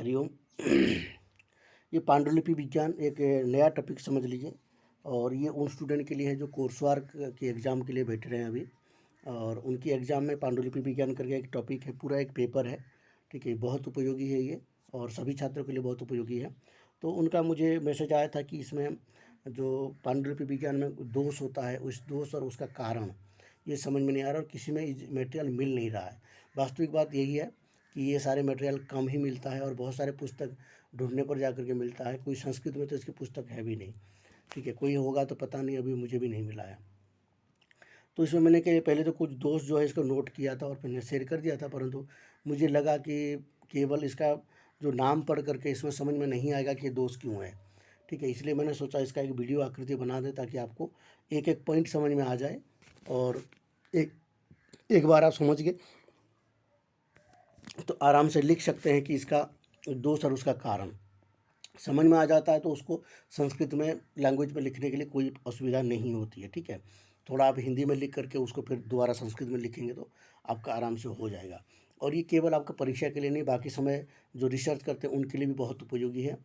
हरिओम। ये पांडुलिपि विज्ञान एक नया टॉपिक समझ लीजिए, और ये उन स्टूडेंट के लिए है जो कोर्स वर्क के एग्ज़ाम के लिए बैठ रहे हैं अभी। और उनकी एग्ज़ाम में पांडुलिपि विज्ञान करके एक टॉपिक है, पूरा एक पेपर है। ठीक है, बहुत उपयोगी है ये, और सभी छात्रों के लिए बहुत उपयोगी है। तो उनका मुझे मैसेज आया था कि इसमें जो पांडुलिपि विज्ञान में दोष होता है, उस दोष और उसका कारण ये समझ में नहीं आ रहा, और किसी में मटेरियल मिल नहीं रहा है। वास्तविक बात यही है कि ये सारे मटेरियल कम ही मिलता है, और बहुत सारे पुस्तक ढूंढने पर जा कर के मिलता है। कोई संस्कृत में तो इसकी पुस्तक है भी नहीं। ठीक है, कोई होगा तो पता नहीं, अभी मुझे भी नहीं मिला है। तो इसमें मैंने कि पहले तो कुछ दोस्त जो है इसको नोट किया था और मैंने शेयर कर दिया था, परंतु मुझे लगा कि केवल इसका जो नाम पढ़ करके इसमें समझ में नहीं आएगा कि ये दोष क्यों है। ठीक है, इसलिए मैंने सोचा इसका एक वीडियो आकृति बना दें, ताकि आपको एक एक पॉइंट समझ में आ जाए, और एक एक बार आप समझ गए तो आराम से लिख सकते हैं कि इसका दोष और उसका कारण समझ में आ जाता है, तो उसको संस्कृत में लैंग्वेज में लिखने के लिए कोई असुविधा नहीं होती है। ठीक है, थोड़ा आप हिंदी में लिख करके उसको फिर दोबारा संस्कृत में लिखेंगे तो आपका आराम से हो जाएगा। और ये केवल आपका परीक्षा के लिए नहीं, बाकी समय जो रिसर्च करते हैं उनके लिए भी बहुत उपयोगी है।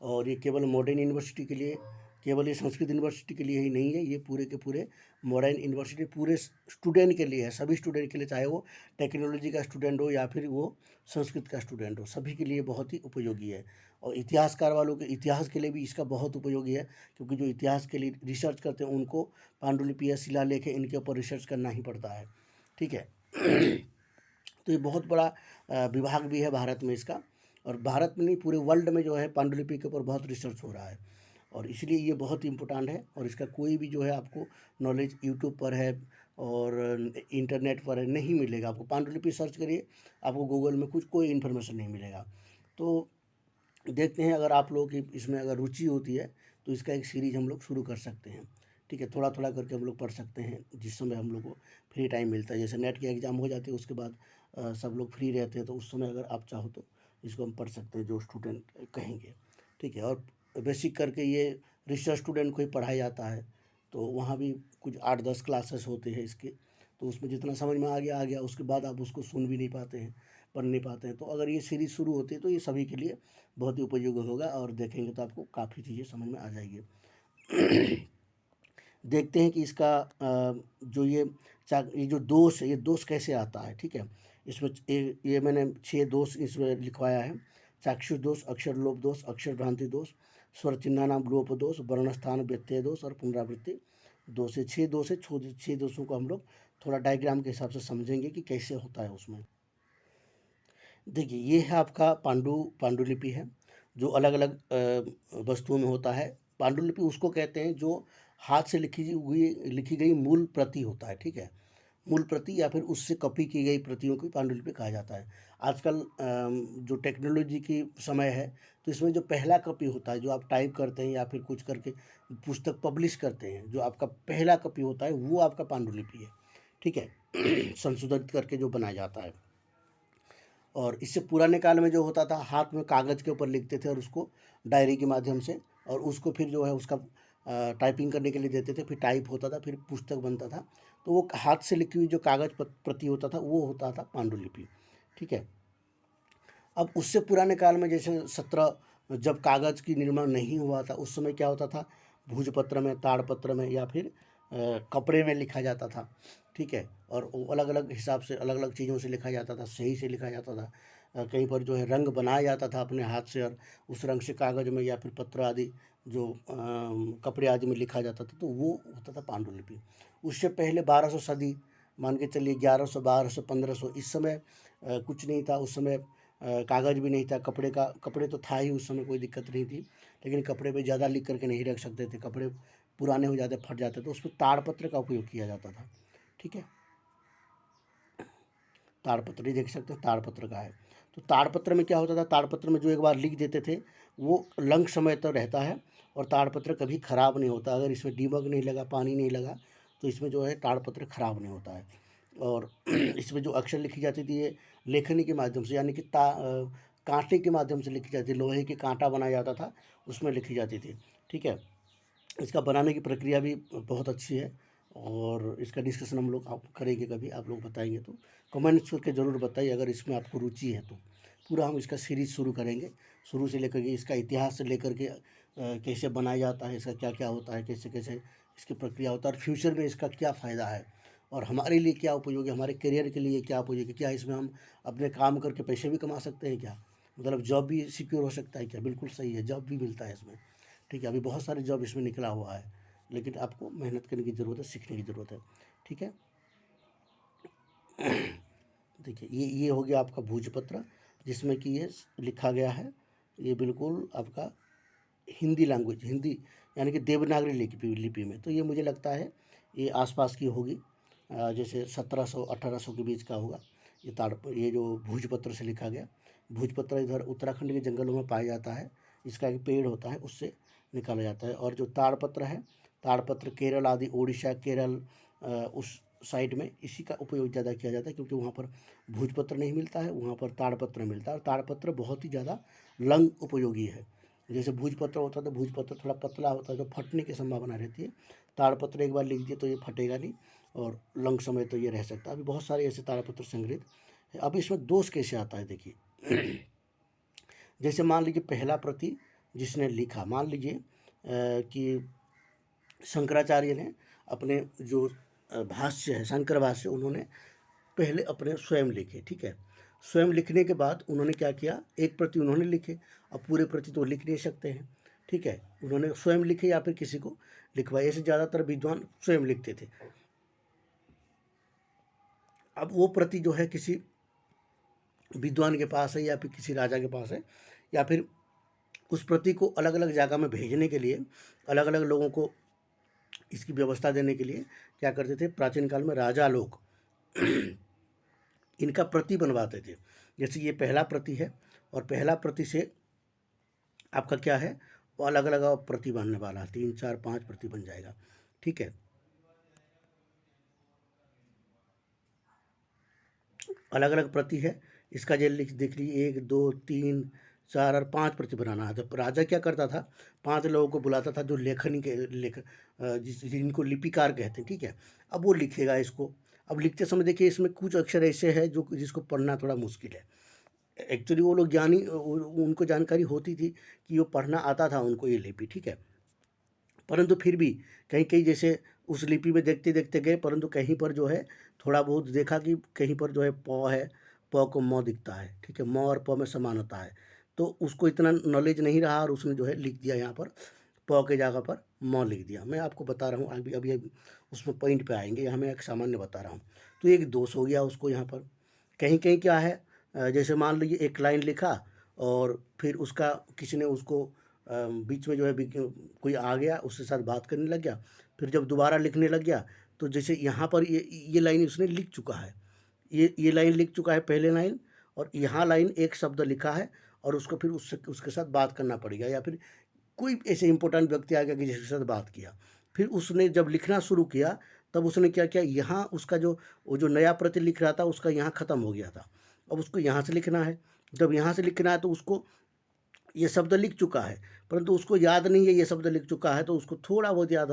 और ये केवल मॉडर्न यूनिवर्सिटी के लिए, केवल ये संस्कृत यूनिवर्सिटी के लिए ही नहीं है, ये पूरे के पूरे मॉडर्न यूनिवर्सिटी पूरे स्टूडेंट के लिए है, सभी स्टूडेंट के लिए, चाहे वो टेक्नोलॉजी का स्टूडेंट हो या फिर वो संस्कृत का स्टूडेंट हो, सभी के लिए बहुत ही उपयोगी है। और इतिहासकार वालों के इतिहास के लिए भी इसका बहुत उपयोगी है, क्योंकि जो इतिहास के लिए रिसर्च करते हैं उनको पांडुलिपि या शिलालेख है, इनके ऊपर रिसर्च करना ही पड़ता है। ठीक है। तो ये बहुत बड़ा विभाग भी है भारत में इसका, और भारत में नहीं पूरे वर्ल्ड में जो है पांडुलिपि के ऊपर बहुत रिसर्च हो रहा है, और इसलिए ये बहुत इम्पोर्टेंट है। और इसका कोई भी जो है आपको नॉलेज यूट्यूब पर है और इंटरनेट पर है, नहीं मिलेगा आपको। पांडुलिपि सर्च करिए, आपको गूगल में कुछ कोई इन्फॉर्मेशन नहीं मिलेगा। तो देखते हैं, अगर आप लोगों की इसमें अगर रुचि होती है तो इसका एक सीरीज़ हम लोग शुरू कर सकते हैं। ठीक है, थोड़ा थोड़ा करके हम लोग पढ़ सकते हैं, जिस समय हम लोग को फ्री टाइम मिलता है। जैसे नेट के एग्ज़ाम हो जाते हैं, उसके बाद सब लोग फ्री रहते हैं, तो उस समय अगर आप चाहो तो इसको हम पढ़ सकते हैं, जो स्टूडेंट कहेंगे। ठीक है, और बेसिक करके ये रिसर्च स्टूडेंट को ही पढ़ाया जाता है, तो वहाँ भी कुछ 8-10 क्लासेस होते हैं इसके। तो उसमें जितना समझ में आ गया, उसके बाद आप उसको सुन भी नहीं पाते हैं, पढ़ नहीं पाते हैं। तो अगर ये सीरीज़ शुरू होती है तो ये सभी के लिए बहुत ही उपयोगी होगा, और देखेंगे तो आपको काफ़ी चीज़ें समझ में आ जाएगी। देखते हैं कि इसका जो ये जो दोष है, ये दोष कैसे आता है। ठीक है, इसमें ये मैंने 6 दोष इसमें लिखवाया है। चाक्षुष दोष, अक्षर लोप दोष, अक्षर भ्रांति दोष, स्वर चिन्हानाम लोप दोष, वर्ण स्थान व्यत्यय दोष और पुनरावृत्ति दोष। ये 6 दोष है। 6 दोषों को हम लोग थोड़ा डायग्राम के हिसाब से समझेंगे कि कैसे होता है उसमें। देखिए, ये है आपका पांडुलिपि है, जो अलग अलग वस्तुओं में होता है। पांडुलिपि उसको कहते हैं जो हाथ से लिखी गई मूल प्रति होता है। ठीक है, मूल प्रति या फिर उससे कॉपी की गई प्रतियों को पांडुलिपि कहा जाता है। आजकल जो टेक्नोलॉजी की समय है, तो इसमें जो पहला कॉपी होता है, जो आप टाइप करते हैं या फिर कुछ करके पुस्तक पब्लिश करते हैं, जो आपका पहला कॉपी होता है वो आपका पांडुलिपि है। ठीक है, संशोधित करके जो बनाया जाता है। और इससे पुराने काल में जो होता था, हाथ में कागज़ के ऊपर लिखते थे और उसको डायरी के माध्यम से, और उसको फिर जो है उसका टाइपिंग करने के लिए देते थे, फिर टाइप होता था, फिर पुस्तक बनता था। तो वो हाथ से लिखी हुई जो कागज़ प्रति होता था, वो होता था पांडुलिपि। ठीक है, अब उससे पुराने काल में जैसे 17 जब कागज़ की निर्माण नहीं हुआ था, उस समय क्या होता था, भूजपत्र में, ताड़पत्र में या फिर कपड़े में लिखा जाता था। ठीक है, और वो अलग अलग हिसाब से अलग अलग चीज़ों से लिखा जाता था, सही से लिखा जाता था। कहीं पर जो है रंग बनाया जाता था अपने हाथ से, और उस रंग से कागज़ में या फिर पत्र आदि जो कपड़े आदि में लिखा जाता था, तो वो होता था पांडुलिपि। उससे पहले 1200 सदी, मान के चलिए 1100, 1200, 1500, इस समय कुछ नहीं था। उस समय कागज़ भी नहीं था, कपड़े तो था ही, उस समय कोई दिक्कत नहीं थी, लेकिन कपड़े पे ज़्यादा लिख करके नहीं रख सकते थे, कपड़े पुराने हो जाते, फट जाते, तो उसमें ताड़पत्र का उपयोग किया जाता था। ठीक है, ताड़पत्र ही देख सकते हैं, ताड़पत्र का है। तो ताड़पत्र में क्या होता था, ताड़पत्र में जो एक बार लिख देते थे वो लंग समय तक रहता है, और ताड़पत्र कभी ख़राब नहीं होता। अगर इसमें दीमक नहीं लगा, पानी नहीं लगा, तो इसमें जो है ताड़पत्र ख़राब नहीं होता है। और इसमें जो अक्षर लिखी जाती थी, ये लेखनी के माध्यम से, यानी कि कांटे के माध्यम से लिखी जाती थी। लोहे की कांटा बनाया जाता था, उसमें लिखी जाती थी। ठीक है, इसका बनाने की प्रक्रिया भी बहुत अच्छी है, और इसका डिस्कशन हम लोग आप करेंगे, कभी आप लोग बताएंगे तो कमेंट्स करके ज़रूर बताइए, अगर इसमें आपको रुचि है तो। पूरा हम इसका सीरीज़ शुरू करेंगे, शुरू से लेकर के इसका इतिहास से लेकर के कैसे बनाया जाता है, इसका क्या क्या होता है, कैसे कैसे इसकी प्रक्रिया होता है, और फ्यूचर में इसका क्या फ़ायदा है और हमारे लिए क्या उपयोगी, हमारे करियर के लिए क्या उपयोगी, क्या इसमें हम अपने काम करके पैसे भी कमा सकते हैं क्या, मतलब जॉब भी सिक्योर हो सकता है क्या। बिल्कुल सही है, जॉब भी मिलता है इसमें, ठीक है। अभी बहुत सारे जॉब इसमें निकला हुआ है, लेकिन आपको मेहनत करने की ज़रूरत है, सीखने की ज़रूरत है, ठीक है। देखिए ये हो गया आपका भोजपत्र, जिसमें कि ये लिखा गया है, ये बिल्कुल आपका हिंदी लैंग्वेज, हिंदी यानी कि देवनागरी लिपि में। तो ये मुझे लगता है ये आसपास की होगी, जैसे 1700-1800 के बीच का होगा। ये जो भोजपत्र से लिखा गया, भोजपत्र इधर उत्तराखंड के जंगलों में पाया जाता है, इसका एक पेड़ होता है, उससे निकाला जाता है। और जो ताड़पत्र है, ताड़पत्र केरल आदि, उड़ीसा, केरल, उस साइड में इसी का उपयोग ज़्यादा किया जाता है, क्योंकि वहाँ पर भोजपत्र नहीं मिलता है, वहाँ पर ताड़पत्र मिलता है। और ताड़पत्र बहुत ही ज़्यादा लंग उपयोगी है। जैसे भोजपत्र होता है तो भोजपत्र थोड़ा पतला होता है, तो फटने की संभावना रहती है। ताड़पत्र एक बार लिख दिए तो ये फटेगा नहीं, और लंग समय तो ये रह सकता है। अभी बहुत सारे ऐसे ताड़पत्र संग्रहित है। अब इसमें दोष कैसे आता है, देखिए जैसे मान लीजिए पहला प्रति जिसने लिखा, मान लीजिए कि शंकराचार्य ने अपने जो भाष्य है, शंकर भाष्य, उन्होंने पहले अपने स्वयं लिखे, ठीक है। स्वयं लिखने के बाद उन्होंने क्या किया, एक प्रति उन्होंने लिखे, अब पूरे प्रति तो लिख नहीं सकते हैं, ठीक है। उन्होंने स्वयं लिखे या फिर किसी को लिखवाए, ऐसे ज़्यादातर विद्वान स्वयं लिखते थे। अब वो प्रति जो है किसी विद्वान के पास है या फिर किसी राजा के पास है, या फिर उस प्रति को अलग अलग जगह में भेजने के लिए, अलग अलग लोगों को इसकी व्यवस्था देने के लिए क्या करते थे, प्राचीन काल में राजा लोग इनका प्रति बनवाते थे। जैसे ये पहला प्रति है, और पहला प्रति से आपका क्या है, वो अलग अलग प्रति बनने वाला है, 3, 4, 5 प्रति बन जाएगा, ठीक है। अलग अलग प्रति है, इसका जो देख लीजिए 1, 2, 3, 4 और 5 प्रति बनाना है। तो राजा क्या करता था, 5 लोगों को बुलाता था जो लेखनी के जिनको लिपिकार कहते हैं, ठीक है। अब वो लिखेगा इसको। अब लिखते समय देखिए इसमें कुछ अक्षर ऐसे हैं जो जिसको पढ़ना थोड़ा मुश्किल है। एक्चुअली वो लोग ज्ञानी, उनको जानकारी होती थी कि वो पढ़ना आता था उनको ये लिपि, ठीक है। परंतु फिर भी कहीं कहीं जैसे उस लिपि में देखते देखते गए, परंतु कहीं पर जो है थोड़ा बहुत देखा कि कहीं पर जो है प है, प को म दिखता है, ठीक है, म और प में समानता है। तो उसको इतना नॉलेज नहीं रहा और उसने जो है लिख दिया यहाँ पर प के जगह पर म लिख दिया। मैं आपको बता रहा हूँ, अभी अभी उसमें पॉइंट पे आएंगे, यहाँ मैं एक सामान्य बता रहा हूँ। तो एक दोष हो गया उसको यहाँ पर। कहीं कहीं क्या है, जैसे मान लीजिए एक लाइन लिखा और फिर उसका किसी ने उसको बीच में जो है कोई आ गया, उसके साथ बात करने लग गया, फिर जब दोबारा लिखने लग गया तो जैसे यहाँ पर ये लाइन उसने लिख चुका है, ये लाइन लिख चुका है पहले लाइन, और यहाँ लाइन एक शब्द लिखा है, और उसको फिर उसके साथ बात करना पड़ेगा, या फिर कोई ऐसे इंपॉर्टेंट व्यक्ति आ गया कि जिसके साथ बात किया। फिर उसने जब लिखना शुरू किया तब उसने क्या किया, यहाँ उसका जो वो जो नया प्रति लिख रहा था उसका यहाँ ख़त्म हो गया था, अब उसको यहाँ से लिखना है। जब यहाँ से लिखना है तो उसको ये शब्द लिख चुका है, परंतु उसको याद नहीं है ये शब्द लिख चुका है, तो उसको थोड़ा बहुत याद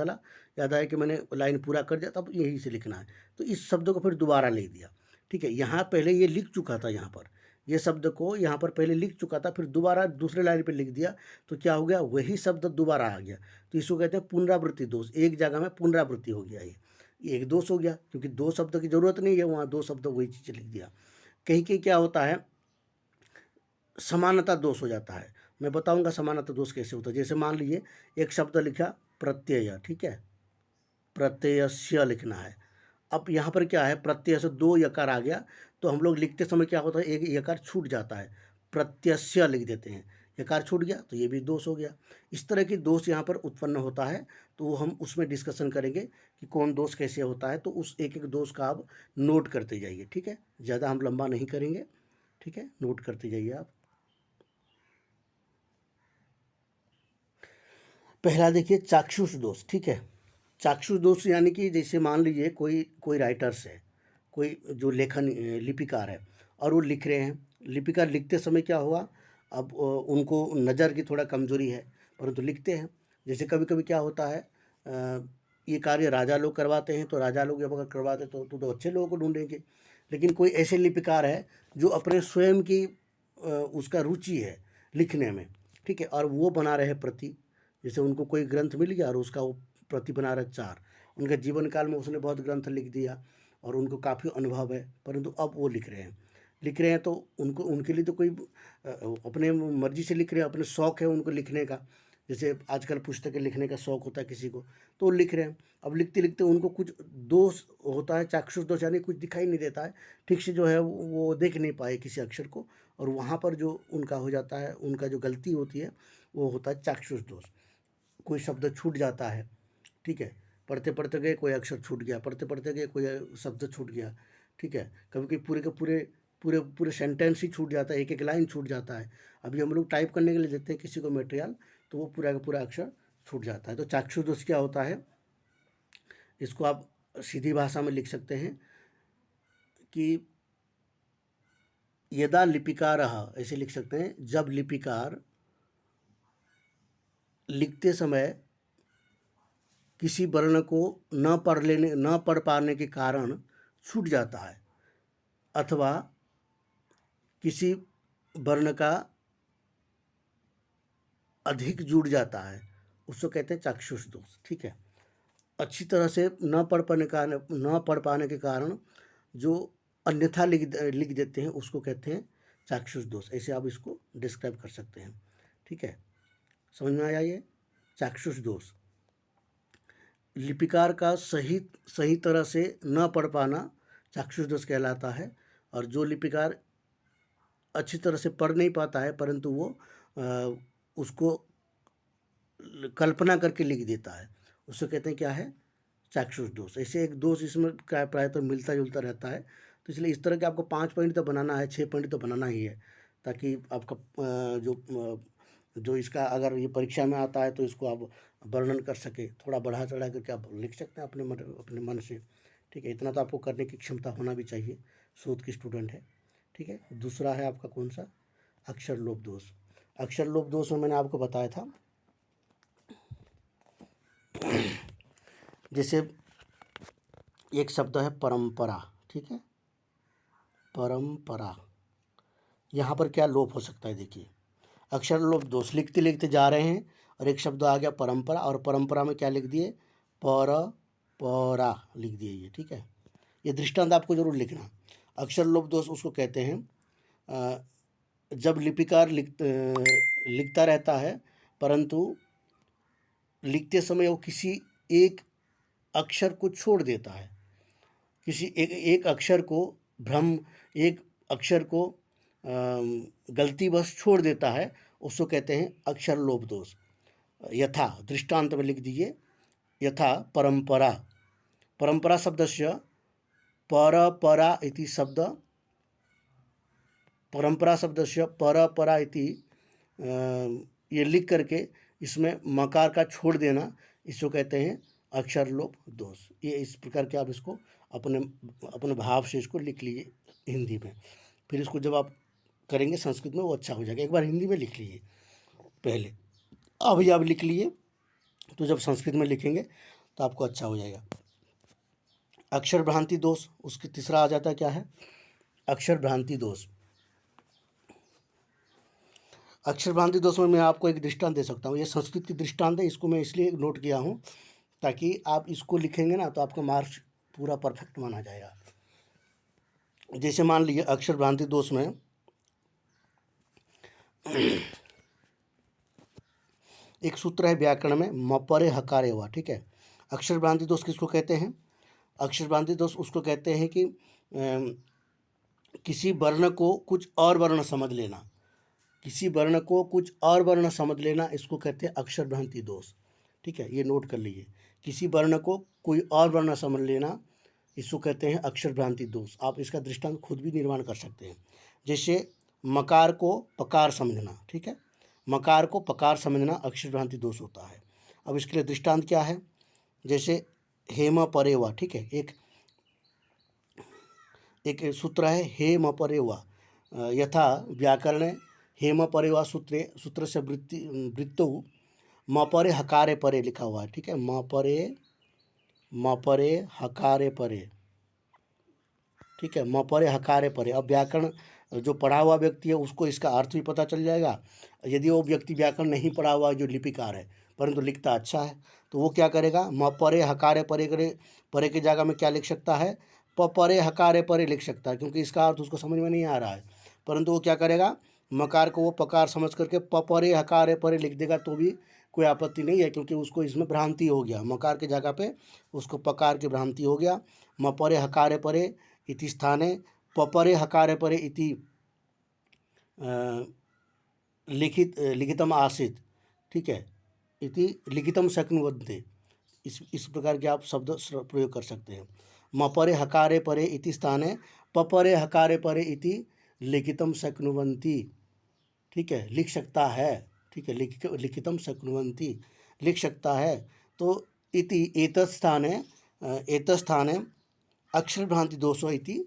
आया कि मैंने लाइन पूरा कर दिया, तब यहीं से लिखना है। तो इस शब्द को फिर दोबारा लिख दिया, ठीक है। यहाँ पहले ये लिख चुका था, यहाँ पर ये शब्द को यहाँ पर पहले लिख चुका था, फिर दोबारा दूसरे लाइन पे लिख दिया, तो क्या हो गया, वही शब्द दोबारा आ गया। तो इसको कहते हैं पुनरावृत्ति दोष, एक जगह में पुनरावृत्ति हो गया। ये एक दोष हो गया, क्योंकि दो शब्द की जरूरत नहीं है, वहाँ दो शब्द वही चीज़ लिख दिया। कहीं कहीं क्या होता है, समानता दोष हो जाता है। मैं बताऊंगा समानता दोष कैसे होता है। जैसे मान लीजिए एक शब्द लिखा प्रत्यय, ठीक है, प्रत्ययस्य लिखना है। अब यहाँ पर क्या है, प्रत्यय से 2 यकार आ गया, तो हम लोग लिखते समय क्या होता है, एक यकार छूट जाता है, प्रत्ययस्य लिख देते हैं, यकार छूट गया, तो ये भी दोष हो गया। इस तरह की दोष यहाँ पर उत्पन्न होता है, तो हम उसमें डिस्कशन करेंगे कि कौन दोष कैसे होता है। तो उस एक एक दोष का आप नोट करते जाइए, ठीक है, ज़्यादा हम लंबा नहीं करेंगे, ठीक है, नोट करते जाइए आप। पहला देखिए चाक्षुष दोष, ठीक है। चाक्षुष दोष यानी कि जैसे मान लीजिए कोई कोई राइटर्स है, कोई जो लेखन लिपिकार है, और वो लिख रहे हैं, लिपिकार लिखते समय क्या हुआ, अब उनको नज़र की थोड़ा कमजोरी है, परंतु लिखते हैं। जैसे कभी कभी क्या होता है, ये कार्य राजा लोग करवाते हैं, तो राजा लोग जब अगर करवाते तो अच्छे लोगों को ढूंढेंगे। लेकिन कोई ऐसे लिपिकार है जो अपने स्वयं की उसका रुचि है लिखने में, ठीक है, और वो बना रहे प्रति। जैसे उनको कोई ग्रंथ मिल गया और उसका वो प्रति बना रहे 4। उनके जीवन काल में उसने बहुत ग्रंथ लिख दिया और उनको काफ़ी अनुभव है, परंतु अब वो लिख रहे हैं तो उनको उनके लिए तो कोई अपने मर्जी से लिख रहे हैं, अपने शौक़ है उनको लिखने का। जैसे आजकल पुस्तकें लिखने का शौक़ होता है किसी को, तो वो लिख रहे हैं। अब लिखते लिखते उनको कुछ दोष होता है, चाक्षुष दोष, यानी कुछ दिखाई नहीं देता है ठीक से, जो है वो देख नहीं पाए किसी अक्षर को, और वहाँ पर जो उनका हो जाता है, उनका जो गलती होती है वो होता है चाक्षुष दोष। कोई शब्द छूट जाता है, ठीक है, पढ़ते पढ़ते गए कोई अक्षर छूट गया, पढ़ते पढ़ते गए कोई शब्द छूट गया, ठीक है, कभी कभी पूरे के पूरे सेंटेंस ही छूट जाता है, एक एक लाइन छूट जाता है। अभी हम लोग टाइप करने के लिए देते हैं किसी को मटेरियल, तो वो पूरा का पूरा अक्षर छूट जाता है। तो चाक्षुष दोष क्या होता है, इसको आप सीधी भाषा में लिख सकते हैं कि यदा लिपिकारः, ऐसे लिख सकते हैं, जब लिपिकार लिखते समय किसी वर्ण को न पढ़ पाने के कारण छूट जाता है, अथवा किसी वर्ण का अधिक जुड़ जाता है, उसको कहते हैं चाक्षुष दोष, ठीक है। अच्छी तरह से न पढ़ पाने के कारण जो अन्यथा लिख देते हैं उसको कहते हैं चाक्षुष दोष। ऐसे आप इसको डिस्क्राइब कर सकते हैं, ठीक है। समझ में आया ये चाक्षुष दोष? लिपिकार का सही तरह से न पढ़ पाना चाक्षुष दोष कहलाता है, और जो लिपिकार अच्छी तरह से पढ़ नहीं पाता है परंतु वो उसको कल्पना करके लिख देता है, उसको कहते हैं क्या है, चाक्षुष दोष। ऐसे एक दोष इसमें प्रायः तो मिलता जुलता रहता है। तो इसलिए इस तरह के आपको 5 पॉइंट तो बनाना है, 6 पॉइंट तो बनाना ही है, ताकि आपका जो इसका अगर ये परीक्षा में आता है तो इसको आप वर्णन कर सके, थोड़ा बढ़ा चढ़ा करके आप लिख सकते हैं अपने मन से, ठीक है। इतना तो आपको करने की क्षमता होना भी चाहिए, शोध की स्टूडेंट है, ठीक है। दूसरा है आपका कौन सा, अक्षर लोप दोष। अक्षर लोप दोष में मैंने आपको बताया था, जैसे एक शब्द है परंपरा, ठीक है, परंपरा, यहाँ पर क्या लोप हो सकता है, देखिए अक्षर लोप दोष, लिखते लिखते जा रहे हैं और एक शब्द आ गया परंपरा, और परंपरा में क्या लिख दिए, परा लिख दिए ये, ठीक है। ये दृष्टांत आपको जरूर लिखना। अक्षर लोप दोष उसको कहते हैं जब लिपिकार लिखता रहता है परंतु लिखते समय वो किसी एक अक्षर को छोड़ देता है, किसी एक अक्षर को एक अक्षर को गलतीवश छोड़ देता है, उसको कहते हैं अक्षर लोप दोष। यथा दृष्टांत में लिख दीजिए, यथा परंपरा, परंपरा शब्दस्य परपरा इति शब्द, परंपरा शब्दस्य परपरा इति ये लिख करके इसमें मकार का छोड़ देना, इसको कहते हैं अक्षर लोप दोष। ये इस प्रकार के आप इसको अपने भाव से इसको लिख लीजिए हिंदी में, फिर इसको जब आप करेंगे संस्कृत में वो अच्छा हो जाएगा। एक बार हिंदी में लिख लीजिए पहले, अभी आप लिख लिए तो जब संस्कृत में लिखेंगे तो आपको अच्छा हो जाएगा। अक्षर भ्रांति दोष, उसकी तीसरा आ जाता है, क्या है, अक्षर भ्रांति दोष। अक्षर भ्रांति दोष में मैं आपको एक दृष्टांत दे सकता हूँ, ये संस्कृत की दृष्टांत है, इसको मैं इसलिए नोट किया हूँ ताकि आप इसको लिखेंगे ना तो आपका मार्क्स पूरा परफेक्ट माना जाएगा। जैसे मान लीजिए अक्षर भ्रांति दोष में एक सूत्र है व्याकरण में, मपरे हकारे हुआ, ठीक है। अक्षर भ्रांति दोष किसको कहते हैं, अक्षर भ्रांति दोष उसको कहते हैं कि किसी वर्ण को कुछ और वर्ण समझ लेना, किसी वर्ण को कुछ और वर्ण समझ लेना, इसको कहते हैं अक्षर भ्रांति दोष, ठीक है। ये नोट कर लीजिए, किसी वर्ण को कोई और वर्ण समझ लेना, इसको कहते हैं अक्षर भ्रांति दोष। आप इसका दृष्टांत खुद भी निर्माण कर सकते हैं। जैसे मकार को पकार समझना, ठीक है, मकार को पकार समझना अक्षर भ्रांति दोष होता है। अब इसके लिए दृष्टांत क्या है, जैसे हेम परेवा, ठीक है, एक सूत्र है हेम परेवा, यथा व्याकरण हेम परेवा सूत्र से वृत्तौ मपरे हकारे परे लिखा हुआ है, ठीक है, मपरे हकारे परे, ठीक है, मपरे हकारे परे। अब व्याकरण जो पढ़ा हुआ व्यक्ति है उसको इसका अर्थ भी पता चल जाएगा। यदि वो व्यक्ति व्याकरण नहीं पढ़ा हुआ है, जो लिपिकार है परंतु लिखता अच्छा है, तो वो क्या करेगा, म परे हकारे परे करे, परे की जगह में क्या लिख सकता है, प परे हकारे परे लिख सकता है, क्योंकि इसका अर्थ उसको समझ में नहीं आ रहा है। परंतु वो क्या करेगा, मकार को वो पकार समझ करके प परे हकारे परे लिख देगा तो भी कोई आपत्ति नहीं है, क्योंकि उसको इसमें भ्रांति हो गया, मकार की जगह पे उसको पकार की भ्रांति हो गया। म परे हकारे परे इति स्थाने पपरे हकारे परे इति लिखितम आसीत, ठीक है, इति लिखितम शक्नुवन्ते, इस प्रकार के आप शब्द प्रयोग कर सकते हैं। मपरे हकारे परे इति स्थाने पपरे हकारे परे इति लिखितम शक्नुवन्ति, ठीक है, लिख सकता है, ठीक है, लिखितम शक्नुवन्ति लिख सकता है। तो इति एतत्स्थाने अक्षर भ्रांति दोषो इति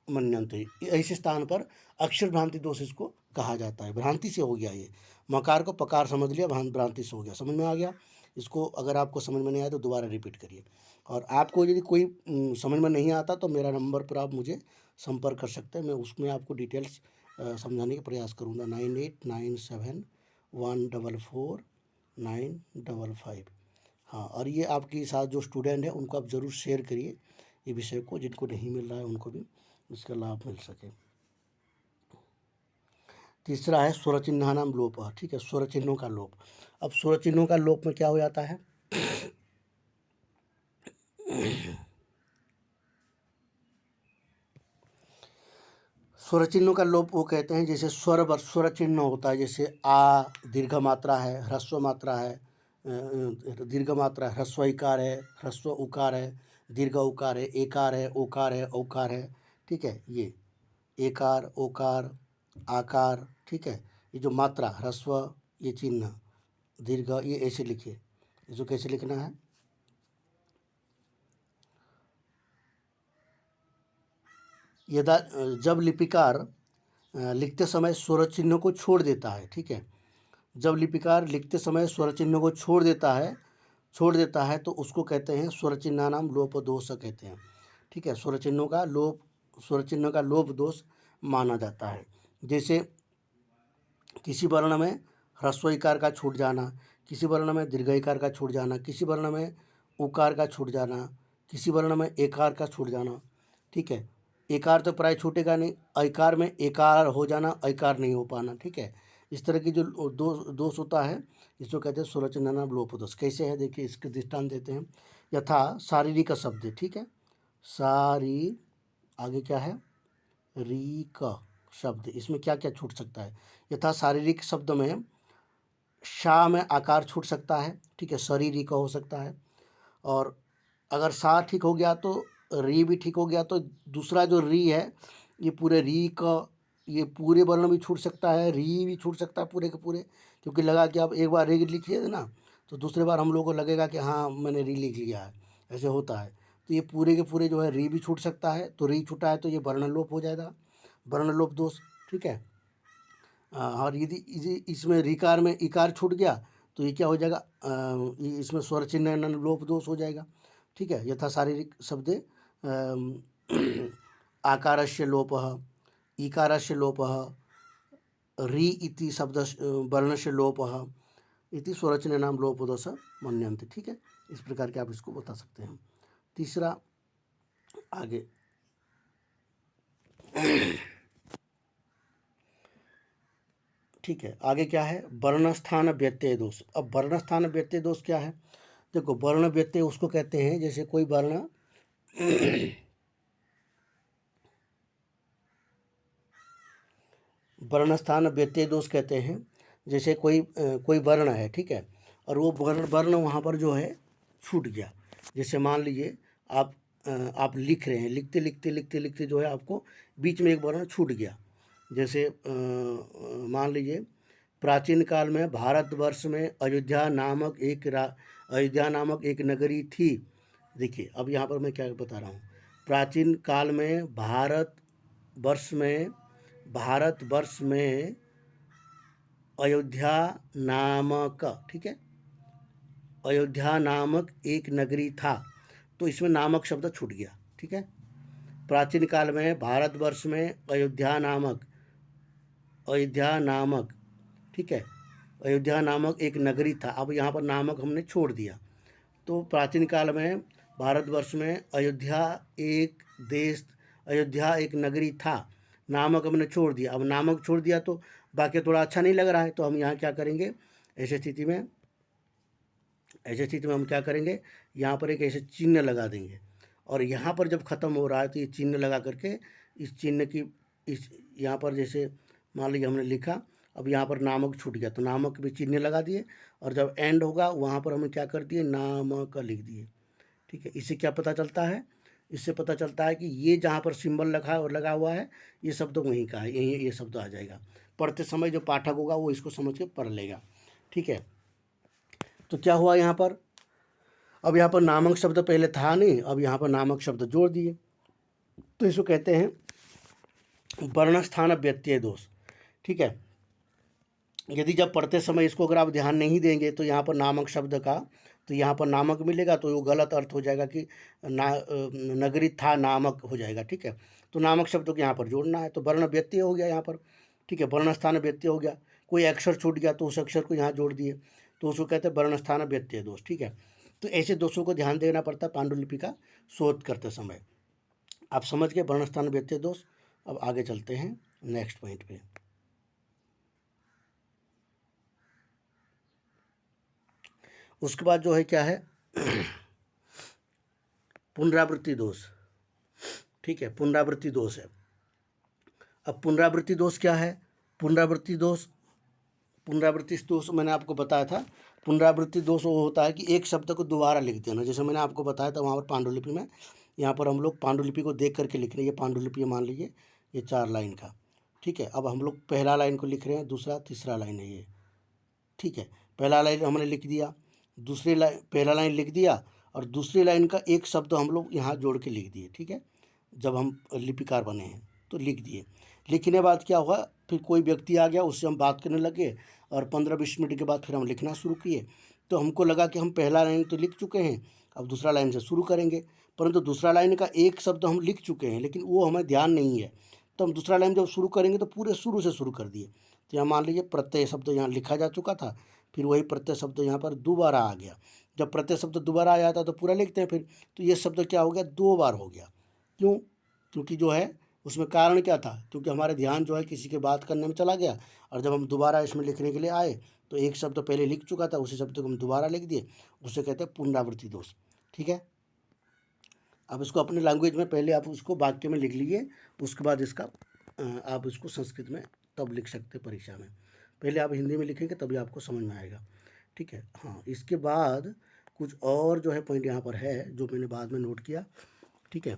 मन्यन्ते, ऐसे स्थान पर अक्षर भ्रांति दोष इसको कहा जाता है। भ्रांति से हो गया, ये मकार को पकार समझ लिया, भ्रांति से हो गया। समझ में आ गया? इसको अगर आपको समझ में नहीं आया तो दोबारा रिपीट करिए। और आपको यदि कोई समझ में नहीं आता तो मेरा नंबर पर आप मुझे संपर्क कर सकते हैं, मैं उसमें आपको डिटेल्स समझाने का प्रयास करूँगा। 9897144955। हाँ, और ये आपके साथ जो स्टूडेंट है उनको आप ज़रूर शेयर करिए ये विषय को, जिनको नहीं मिल रहा है उनको भी इसका लाभ मिल सके। तीसरा है स्वर चिन्हानाम लोप, ठीक है, स्वर चिन्हों का लोप। अब स्वर चिन्हों का लोप में क्या हो जाता है, स्वर चिन्हों का लोप वो कहते हैं, जैसे स्वर चिन्ह होता है, जैसे आ दीर्घ मात्रा है, ह्रस्व मात्रा है, दीर्घ मात्रा ह्रस्व इकार है, ह्रस्व उकार है, दीर्घ उकार है, एकार है, ओकार है, औकार है, ठीक है, ये एकार ओकार आकार, ठीक है, ये जो मात्रा ह्रस्व, ये चिन्ह दीर्घ, ये ऐसे लिखिए। इसको कैसे लिखना है, यदा जब लिपिकार लिखते समय स्वर चिन्ह को छोड़ देता है, ठीक है, जब लिपिकार लिखते समय स्वर चिन्ह को छोड़ देता है तो उसको कहते हैं स्वर चिन्ह नाम लोप दोष कहते हैं, ठीक है, स्वर चिन्ह का लोप दोष माना जाता है। जैसे किसी वर्ण में ह्रस्व इकार का छूट जाना, किसी वर्ण में दीर्घ इकार का छूट जाना, किसी वर्ण में उकार का छूट जाना, किसी वर्ण में एकार का छूट जाना, ठीक है, एकार तो प्राय छूटेगा नहीं, ऐकार में एकार हो जाना, ऐकार नहीं हो पाना, ठीक है, इस तरह की जो दोष होता है इसको कहते हैं स्वर चिन्ह नाम लोप दोष। कैसे है देखिए, इसके दृष्टांत देते हैं। यथा शारीरिक शब्द, ठीक है, सारी आगे क्या है, री का शब्द, इसमें क्या क्या छूट सकता है, यथा शारीरिक शब्द में शा में आकार छूट सकता है, ठीक है, शरीरी का हो सकता है। और अगर सा ठीक हो गया तो री भी ठीक हो गया, तो दूसरा जो री है ये पूरे री का, ये पूरे वर्ण भी छूट सकता है, री भी छूट सकता है पूरे के पूरे, क्योंकि लगा कि आप एक बार री लिखिए ना तो दूसरे बार हम लोगों को लगेगा कि हाँ मैंने री लिख लिया है, ऐसे होता है। तो ये पूरे के पूरे जो है री भी छूट सकता है, तो री छूटा है तो ये वर्णलोप हो जाएगा, वर्णलोप दोष, ठीक है। और यदि इसमें रिकार में इकार छूट गया तो ये क्या हो जाएगा, इसमें स्वर चिन्ह लोप दोष हो जाएगा, ठीक है। यथा शारीरिक शब्दे आकारस्य लोपः, इकारस्य लोपः, री इति शब्द वर्णस्य लोपः इति स्वरचिन्हानां लोप दोष मन्यन्ते, ठीक है। इस प्रकार के आप इसको बता सकते हैं। तीसरा आगे ठीक है, आगे क्या है, वर्णस्थान व्यत्यय दोष। अब वर्णस्थान व्यत्यय दोष क्या है, देखो वर्ण व्यत्यय उसको कहते हैं जैसे कोई वर्ण वर्णस्थान व्यत्यय दोष कहते हैं, जैसे कोई वर्ण है, ठीक है, और वो वर्ण वहाँ पर जो है छूट गया। जैसे मान लीजिए आप लिख रहे हैं, लिखते लिखते लिखते लिखते जो है आपको बीच में एक वर्ण छूट गया। जैसे मान लीजिए प्राचीन काल में भारतवर्ष में अयोध्या नामक एक नगरी थी। देखिए अब यहाँ पर मैं क्या बता रहा हूँ, प्राचीन काल में भारतवर्ष में अयोध्या नामक, ठीक है, अयोध्या नामक एक नगरी था, तो इसमें नामक शब्द छूट गया, ठीक है। प्राचीन काल में भारतवर्ष में अयोध्या नामक, ठीक है, अयोध्या नामक एक नगरी था। अब यहाँ पर नामक हमने छोड़ दिया। तो प्राचीन काल में भारतवर्ष में अयोध्या एक नगरी था, नामक हमने छोड़ दिया। अब नामक छोड़ दिया तो वाक्य थोड़ा अच्छा नहीं लग रहा है, तो हम यहाँ क्या करेंगे, ऐसी स्थिति में हम क्या करेंगे, यहाँ पर एक ऐसे चिन्ह लगा देंगे। और यहाँ पर जब ख़त्म हो रहा है तो ये चिन्ह लगा करके इस चिन्ह की यहाँ पर जैसे मान लीजिए हमने लिखा, अब यहाँ पर नामक छूट गया तो नामक भी चिन्ह लगा दिए, और जब एंड होगा वहाँ पर हमें क्या कर दिए, नामक लिख दिए। ठीक है, इससे क्या पता चलता है, इससे पता चलता है कि ये जहाँ पर सिंबल लगा हुआ है ये शब्द वहीं का है, यही ये शब्द आ जाएगा। पढ़ते समय जो पाठक होगा वो इसको समझ के पढ़ लेगा। ठीक है, तो क्या हुआ यहाँ पर, अब यहाँ पर नामक शब्द पहले था नहीं, अब यहाँ पर नामक शब्द जोड़ दिए, तो इसको कहते हैं वर्णस्थान व्यत्यय दोष। ठीक है, यदि जब पढ़ते समय इसको अगर आप ध्यान नहीं देंगे तो यहाँ पर नामक शब्द का, तो यहाँ पर नामक मिलेगा तो वो गलत अर्थ हो जाएगा कि नगरी था नामक हो जाएगा। ठीक है, तो नामक शब्द को यहाँ पर जोड़ना है, तो वर्ण व्यत्यय हो गया यहाँ पर। ठीक है, वर्णस्थान व्यत्यय हो गया, कोई अक्षर छूट गया तो उस अक्षर को यहाँ जोड़ दिए, तो उसको कहते हैं वर्णस्थान व्यत्यय दोष। ठीक है, तो ऐसे दोषों को ध्यान देना पड़ता है पांडुलिपि का शोध करते समय। आप समझ गए वर्णस्थान व्यत्यय दोष। अब आगे चलते हैं नेक्स्ट पॉइंट पे। उसके बाद जो है क्या है, पुनरावृत्ति दोष। ठीक है, पुनरावृत्ति दोष है। अब पुनरावृत्ति दोष क्या है, पुनरावृत्ति दोष मैंने आपको बताया था। पुनरावृत्ति दोष वो होता है कि एक शब्द को दोबारा लिख देना, जैसे मैंने आपको बताया था वहाँ पर पांडुलिपि में, यहाँ पर हम लोग पांडुलिपि को देख करके लिख रहे हैं। ये पांडुलिपि मान लीजिए ये 4 लाइन का। ठीक है, अब हम लोग पहला लाइन को लिख रहे हैं, दूसरा तीसरा लाइन है ये। ठीक है, पहला लाइन हमने लिख दिया, पहला लाइन लिख दिया और दूसरी लाइन का एक शब्द हम लोग यहाँ जोड़ के लिख दिए। ठीक है, जब हम लिपिकार बने हैं तो लिख दिए। लिखने के बाद क्या हुआ, फिर कोई व्यक्ति आ गया, उससे हम बात करने लगे और 15-20 मिनट के बाद फिर हम लिखना शुरू किए। तो हमको लगा कि हम पहला लाइन तो लिख चुके हैं, अब दूसरा लाइन से शुरू करेंगे, परंतु दूसरा लाइन का एक शब्द हम लिख चुके हैं लेकिन वो हमें ध्यान नहीं है। तो हम दूसरा लाइन जब शुरू करेंगे तो पूरे शुरू से शुरू कर दिए। तो यहाँ मान लीजिए प्रत्यय शब्द यहाँ लिखा जा चुका था, फिर वही प्रत्यय शब्द यहाँ पर दोबारा आ गया। जब प्रत्यय शब्द दोबारा आ जाता है तो पूरा लिखते हैं फिर, तो ये शब्द क्या हो गया, 2 बार हो गया। क्यों, क्योंकि जो है उसमें कारण क्या था, क्योंकि हमारे ध्यान जो है किसी की बात करने में चला गया, और जब हम दोबारा इसमें लिखने के लिए आए तो एक शब्द पहले लिख चुका था, उसी शब्द को हम दोबारा लिख दिए, उसे कहते हैं पुनरावृत्ति दोष। ठीक है, अब इसको अपने लैंग्वेज में पहले आप उसको वाक्य में लिख लीजिए, उसके बाद इसका आप इसको संस्कृत में तब लिख सकते हैं परीक्षा में। पहले आप हिंदी में लिखेंगे तभी आपको समझ में आएगा। ठीक है, हाँ, इसके बाद कुछ और जो है पॉइंट यहाँ पर है जो मैंने बाद में नोट किया। ठीक है,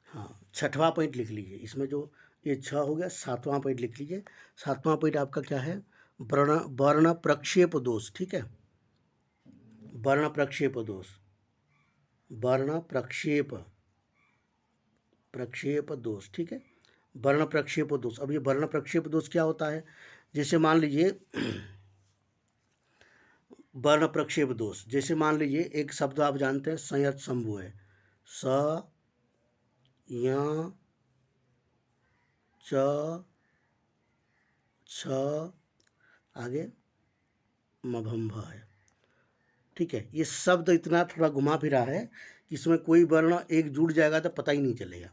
हाँ, 6वां पॉइंट लिख लीजिए, इसमें जो ये 6 हो गया, 7वां पॉइंट लिख लीजिए। 7वां पॉइंट आपका क्या है, वर्ण प्रक्षेप दोष। ठीक है, वर्ण प्रक्षेप दोष, वर्ण प्रक्षेप दोष। ठीक है, वर्ण प्रक्षेप दोष। अब ये वर्ण प्रक्षेप दोष क्या होता है, जैसे मान लीजिए वर्ण प्रक्षेप दोष, जैसे मान लीजिए एक शब्द आप जानते हैं संयत शंभु है, स य च छ आगे मभम्भ है। ठीक है, ये शब्द इतना थोड़ा घुमा फिरा है कि इसमें कोई वर्ण एक जुड़ जाएगा तो पता ही नहीं चलेगा।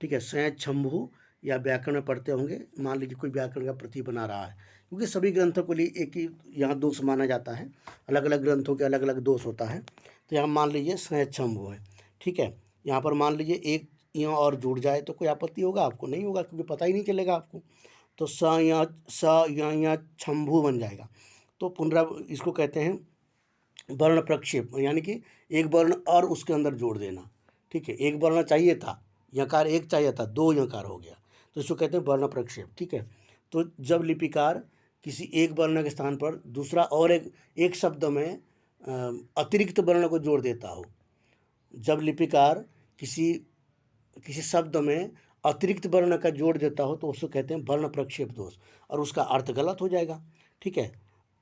ठीक है, संयत शंभु या व्याकरण में पढ़ते होंगे, मान लीजिए कोई व्याकरण का प्रति बना रहा है, क्योंकि सभी ग्रंथों के लिए एक ही यहाँ दोष माना जाता है, अलग अलग ग्रंथों के अलग अलग दोष होता है। तो यहाँ मान लीजिए संयत शंभु है। ठीक है, यहाँ पर मान लीजिए एक यहाँ और जुड़ जाए तो कोई आपत्ति होगा, आपको नहीं होगा, क्योंकि पता ही नहीं चलेगा आपको। तो यहाँ शंभु बन जाएगा। तो इसको कहते हैं वर्ण प्रक्षेप, यानी कि एक वर्ण और उसके अंदर जोड़ देना। ठीक है, एक वर्ण चाहिए था, यकार एक चाहिए था, 2 यकार हो गया, तो इसको कहते हैं वर्ण प्रक्षेप। ठीक है, तो जब लिपिकार किसी एक वर्ण के स्थान पर दूसरा और एक शब्द में अतिरिक्त वर्ण को जोड़ देता हो, जब लिपिकार किसी शब्द में अतिरिक्त वर्ण का जोड़ देता हो तो उसको कहते हैं वर्ण प्रक्षेप दोष, और उसका अर्थ गलत हो जाएगा। ठीक है,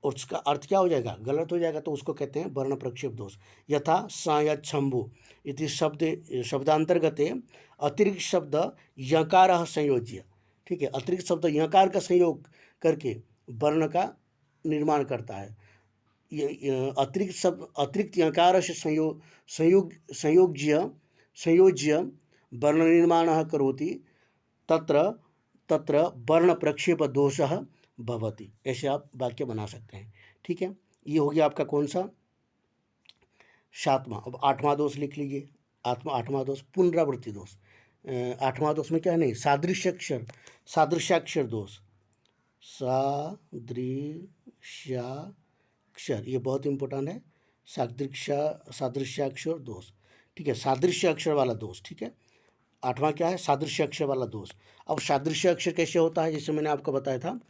और उसका अर्थ क्या हो जाएगा, गलत हो जाएगा, तो उसको कहते हैं वर्ण प्रक्षेप दोष। यथा सा या छम्भु इति शब्दांतर्गते अतिरिक्त शब्द यकारः संयोज्य, ठीक है, अतिरिक्त शब्द यकार का संयोग करके वर्ण का निर्माण करता है। अतिरिक्त शब्द अतिरिक्त यकार से संयोज्य वर्ण निर्माणः करोति तत्र तत्र वर्ण प्रक्षेप दोषः भवति। ऐसे आप वाक्य बना सकते हैं, ठीक है। ये हो गया आपका कौन सा, 7वां। अब 8वां दोष लिख लीजिए। 8वां दोष पुनरावृत्ति दोष। 8वां दोष में क्या है, नहीं, सादृश्याक्षर दोष। सादृश्याक्षर, ये बहुत इंपॉर्टेंट है, सादृश्याक्षर दोष, ठीक है, सादृश्य अक्षर वाला दोष, ठीक है। 8वां क्या है, सादृश्य अक्षर वाला दोष। अब सादृश्य अक्षर कैसे होता है, जैसे मैंने आपको बताया था,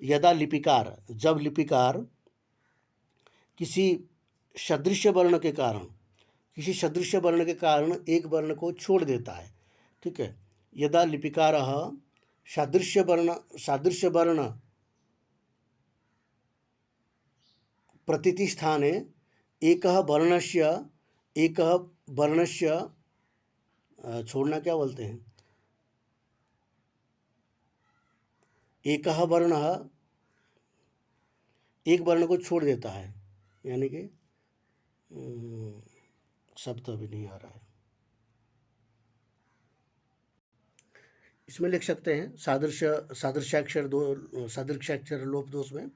यदा लिपिकार, जब लिपिकार किसी सदृश्य वर्ण के कारण एक वर्ण को छोड़ देता है, ठीक है। यदा लिपिकारः सादृश्य वर्ण प्रतिष्ठाने एकः वर्णस्य छोड़ना क्या बोलते हैं, एकः वर्णः एक वर्ण को छोड़ देता है, यानी कि शब्द अभी नहीं आ रहा है, इसमें लिख सकते हैं सादृश्याक्षर लोप दोष में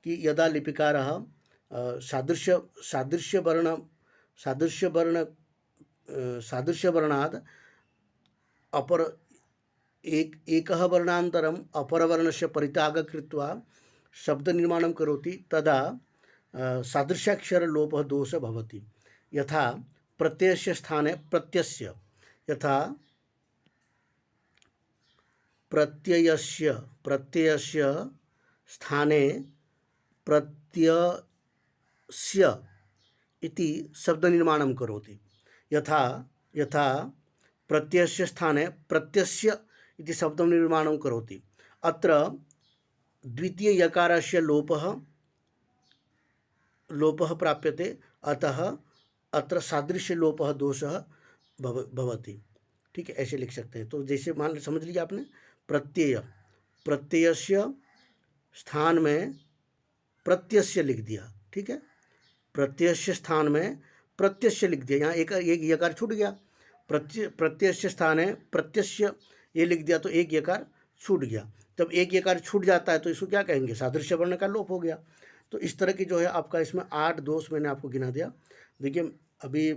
कि यदा लिपिकारः सादृश्य वर्णात् अपर एकः वर्णान्तरम् अपरवर्णस्य परित्यागं कृत्वा शब्दनिर्माणं करोति तदा सादृश्याक्षरलोपः दोषः भवति। यथा प्रत्ययस्य स्थाने प्रत्ययस्य स्थाने प्रत्ययस्य इति शब्दनिर्माणं करोति। यथा प्रत्ययस्य स्थाने प्रत्ययस्य इति शब्दनिर्माणं करोति। अत्र द्वितीय यकारस्य लोपः प्राप्यते, अतः अत्र सादृश्य लोपः दोषः भवति, ठीक है, ऐसे लिख सकते हैं। तो जैसे मान समझ लीजिए आपने प्रत्ययस्य स्थान में प्रत्ययस्य लिख दिया, ठीक है, प्रत्ययस्य स्थान में प्रत्ययस्य लिख दिया, यहाँ एक यकार छूट गया, प्रत्ययस्य स्थान है प्रत्ययस्य ये लिख दिया तो एक यकार छूट गया। जब एक यकार छूट जाता है तो इसको क्या कहेंगे, सादृश्य वर्ण का लोप हो गया। तो इस तरह की जो है आपका इसमें 8 दोष मैंने आपको गिना दिया। देखिए अभी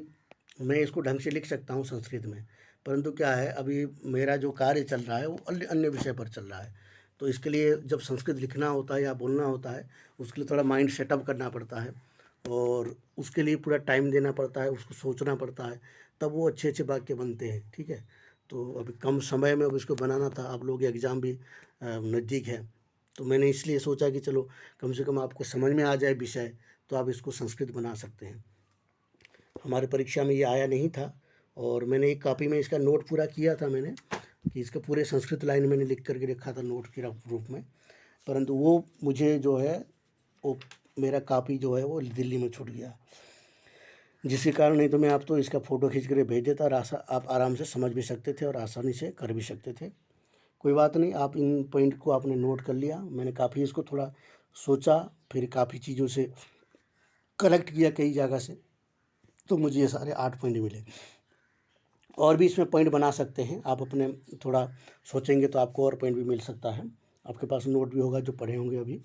मैं इसको ढंग से लिख सकता हूँ संस्कृत में, परंतु क्या है अभी मेरा जो कार्य चल रहा है वो अन्य विषय पर चल रहा है, तो इसके लिए जब संस्कृत लिखना होता है या बोलना होता है उसके लिए थोड़ा माइंड सेटअप करना पड़ता है और उसके लिए पूरा टाइम देना पड़ता है, उसको सोचना पड़ता है, तब वो अच्छे वाक्य बनते हैं, ठीक है। तो अभी कम समय में अब इसको बनाना था, आप लोग एग्ज़ाम भी नज़दीक है, तो मैंने इसलिए सोचा कि चलो कम से कम आपको समझ में आ जाए विषय, तो आप इसको संस्कृत बना सकते हैं। हमारे परीक्षा में ये आया नहीं था और मैंने एक कॉपी में इसका नोट पूरा किया था मैंने, कि इसके पूरे संस्कृत लाइन मैंने लिख करके रखा था नोट के रूप में, परंतु वो मुझे जो है वो मेरा कॉपी जो है वो दिल्ली में छूट गया, जिसके कारण नहीं तो मैं आप तो इसका फ़ोटो खींच कर भेज देता और आप आराम से समझ भी सकते थे और आसानी से कर भी सकते थे। कोई बात नहीं, आप इन पॉइंट को आपने नोट कर लिया, मैंने काफ़ी इसको थोड़ा सोचा, फिर काफ़ी चीज़ों से कलेक्ट किया कई जगह से, तो मुझे ये सारे 8 पॉइंट मिले। और भी इसमें पॉइंट बना सकते हैं आप, अपने थोड़ा सोचेंगे तो आपको और पॉइंट भी मिल सकता है। आपके पास नोट भी होगा जो पढ़े होंगे अभी,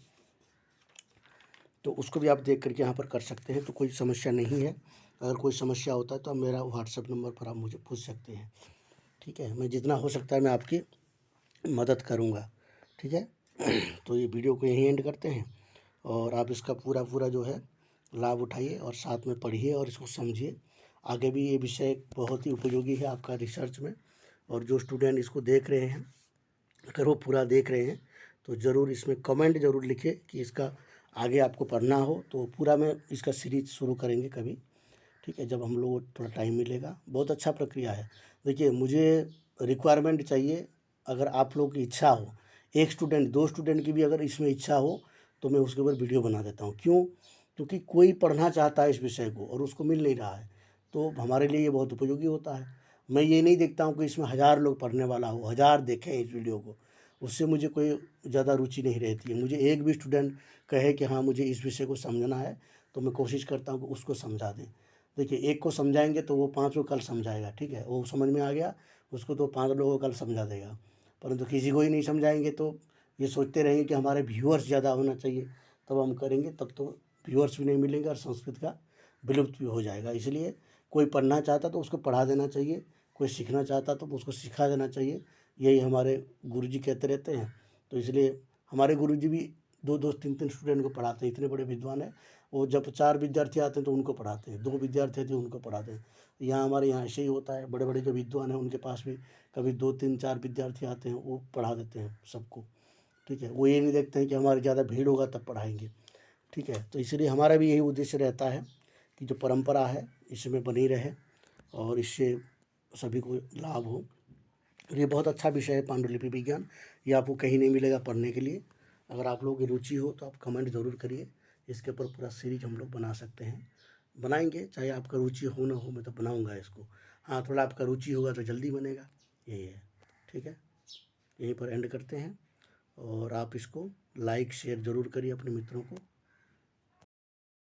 तो उसको भी आप देख करके यहाँ पर कर सकते हैं, तो कोई समस्या नहीं है। अगर कोई समस्या होता है तो आप मेरा व्हाट्सएप नंबर पर आप मुझे पूछ सकते हैं, ठीक है। मैं जितना हो सकता है मैं आपकी मदद करूँगा, ठीक है। तो ये वीडियो को यहीं एंड करते हैं और आप इसका पूरा जो है लाभ उठाइए और साथ में पढ़िए और इसको समझिए। आगे भी ये विषय बहुत ही उपयोगी है आपका रिसर्च में, और जो स्टूडेंट इसको देख रहे हैं अगर वो पूरा देख रहे हैं तो ज़रूर इसमें कमेंट ज़रूर लिखें कि इसका आगे आपको पढ़ना हो, तो पूरा मैं इसका सीरीज शुरू करेंगे कभी, ठीक है, जब हम लोग थोड़ा टाइम मिलेगा। बहुत अच्छा प्रक्रिया है। देखिए मुझे रिक्वायरमेंट चाहिए, अगर आप लोग की इच्छा हो, 1 स्टूडेंट 2 स्टूडेंट की भी अगर इसमें इच्छा हो तो मैं उसके ऊपर वीडियो बना देता हूँ। क्यों? क्योंकि कोई पढ़ना चाहता है इस विषय को और उसको मिल नहीं रहा है, तो हमारे लिए ये बहुत उपयोगी होता है। मैं ये नहीं देखता हूँ कि इसमें 1000 लोग पढ़ने वाला हो, 1000 देखें इस वीडियो को, उससे मुझे कोई ज़्यादा रुचि नहीं रहती है। मुझे एक भी स्टूडेंट कहे कि हाँ मुझे इस विषय को समझना है, तो मैं कोशिश करता हूँ कि उसको समझा दें। देखिए, एक को समझाएंगे तो वो 5 को कल समझाएगा, ठीक है, वो समझ में आ गया उसको तो 5 लोगों को कल समझा देगा। परंतु किसी को ही नहीं समझाएंगे तो ये सोचते रहेंगे कि हमारे व्यूअर्स ज़्यादा होना चाहिए, तब हम करेंगे, तब तो व्यूअर्स भी नहीं मिलेंगे और संस्कृत का विलुप्त भी हो जाएगा। इसलिए कोई पढ़ना चाहता तो उसको पढ़ा देना चाहिए, कोई सीखना चाहता तो उसको सिखा देना चाहिए। यही हमारे गुरुजी कहते रहते हैं। तो इसलिए हमारे गुरुजी भी 2-2 3-3 स्टूडेंट को पढ़ाते हैं, इतने बड़े विद्वान हैं। वो जब 4 विद्यार्थी आते हैं तो उनको पढ़ाते हैं, 2 विद्यार्थी आते हैं उनको पढ़ाते हैं। यहाँ हमारे यहाँ ऐसे ही होता है, बड़े बड़े जो विद्वान हैं उनके पास भी कभी 2-3-4 विद्यार्थी आते हैं, वो पढ़ा देते हैं सबको, ठीक है। वो ये नहीं देखते हैं कि हमारी ज़्यादा भीड़ होगा तब पढ़ाएंगे, ठीक है। तो इसलिए हमारा भी यही उद्देश्य रहता है कि जो परंपरा है इसमें बनी रहे और इससे सभी को लाभ हो। और ये बहुत अच्छा विषय है पांडुलिपि विज्ञान, ये आपको कहीं नहीं मिलेगा पढ़ने के लिए। अगर आप लोगों की रुचि हो तो आप कमेंट ज़रूर करिए, इसके ऊपर पूरा सीरीज हम लोग बना सकते हैं, बनाएंगे, चाहे आपका रुचि हो ना हो, मैं तो बनाऊंगा इसको। हाँ, थोड़ा आपका रुचि होगा तो जल्दी बनेगा, यही है, ठीक है। यहीं पर एंड करते हैं और आप इसको लाइक शेयर ज़रूर करिए अपने मित्रों को।